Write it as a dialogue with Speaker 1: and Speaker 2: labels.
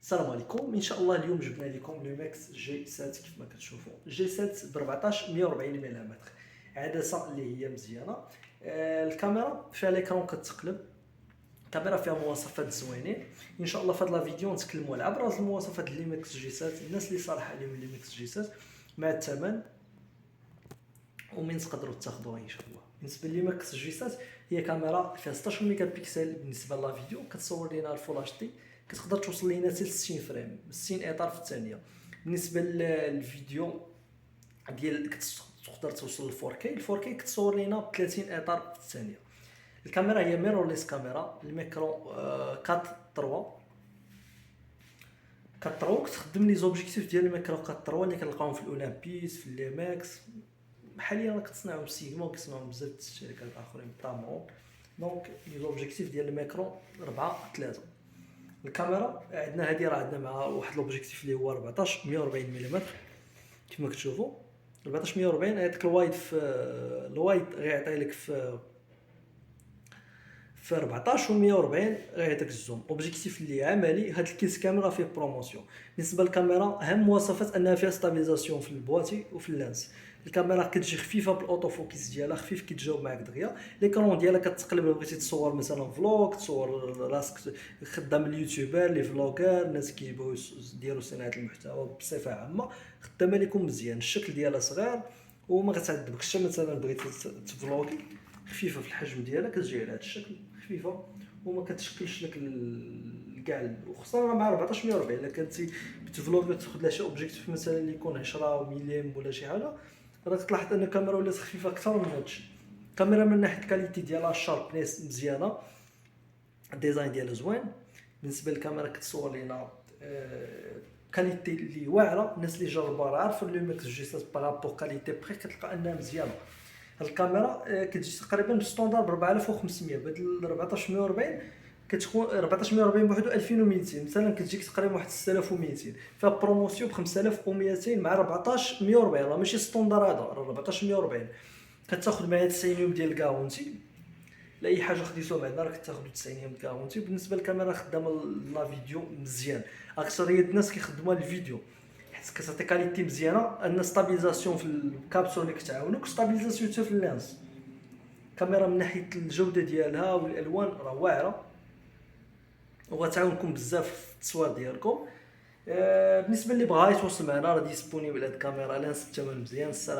Speaker 1: السلام عليكم. ان شاء الله اليوم جبنا لكم لوميكس جي 7 كيف ما كتشوفوا. جي 7 ب 14 140 ملم، عدسه اللي هي مزيانه. الكاميرا فيها ليكرون كتقلب، الكاميرا فيها مواصفات زوينين. ان شاء الله في هذا الفيديو نتكلموا على ابرز المواصفات ديال لوميكس جي 7، الناس اللي صالحه عليهم لوميكس جي 7 مع الثمن ومن تقدروا تاخذوها ان شاء الله. بالنسبه للوميكس جي 7 هي كاميرا فيها 16 ميجا بكسل بالنسبه لا فيديو، كتصور لنا الفول اتش دي، كتقدر توصل لينا حتى 60 فريم 60 اطار في الثانيه. بالنسبه للفيديو ديال تقدر توصل ل 4K، ال 4K كتصور لينا ب 30 اطار في الثانيه. الكاميرا هي ميرورليس كاميرا، الميكرو 4 3 كتخدم لي زوبجيكتيف ديال الميكرو 4 اللي كنلقاوهم في الاولمبيس في لي ماكس. حاليا كتصنعهم سيغما وكيصنعهم بزاف د الشركات اخرين تامون. دونك لي زوبجيكتيف ديال الميكرو 4 3. الكاميرا عندنا هذه راه عندنا مع واحد لوبجيكتيف اللي هو 14 140 ملم كما كتشوفوا. 14 140 هذاك الوايد في الوايد غيعطي لك في 14 و 140 غيعطيك الزوم. اوبجيكتيف اللي عملي، هاد الكيس كاميرا فيه بروموسيون. بالنسبه للكاميرا اهم مواصفات انها فيها ستابيليزاسيون في البواتي وفي اللانس. الكاميرا كتجي خفيفه بالاوتو فوكس ديالها، خفيف كيتجاوب معاك دغيا. ليكرون ديالها كتقلب، بغيتي تصور مثلا فلوق، تصور راسك خدام اليوتيوبر لي فلوغر، الناس كيبغيو يديروا صناعه المحتوى بصفه عامه، خدامه لكم مزيان. الشكل ديالها صغير وما غتعذبكش. مثلا بغيتي تفلوغي، خفيفه في الحجم ديالها، كتجي على هذا الشكل خفيفه وما كتشكلش لك كاع، وخصوصا مع 14 140 الا كنتي بتفلوغ تاخذ لها شي اوبجيكتيف مثلا اللي يكون 10 ملم ولا شي حاجه، راك تلاحظ ان الكاميرا ولات خفيفه اكثر من هادشي. الكاميرا من ناحيه الكاليتي ديالها الشاربنيس مزيانه، الديزاين ديالها زوين. بالنسبه للكاميرا كتصور لينا كاليتي اللي واعره. الناس اللي جربوها راه عارفين لوميكس جي 7 بارابور كاليتي بري كتلقى انها مزيانه. هاد الكاميرا كتجي تقريبا بستوندار ب 4500. بهاد 14 140 كتكون 14 140 بوحدو 2200 مثلا، كتجيك تقريبا واحد 6200. فيها بروموسيون ب 5200 مع 14 140. راه ماشي ستوندار هذا، راه 14 140 كتاخذ معايا 90 يوم ديال الكاونتي. لاي حاجه خديتوها بعدا راه كتاخذوا 90 يوم كاونتي. بالنسبه للكاميرا خدامه لا فيديو مزيان، اكثريه الناس كيخدموها الفيديو حيت كتعطي كاليتي مزيانه. ان ستابيليزاسيون في الكابسول اللي كتعاونوك، ستابيليزاسيون حتى في اللانس. الكاميرا من ناحيه الجوده ديالها والالوان راه واعره وغتعاونكم بزاف في التصوير ديالكم. بالنسبه اللي بغا يتواصل معنا راه ديسپونيبل هاد الكاميرا لانس بثمن مزيان. السلام.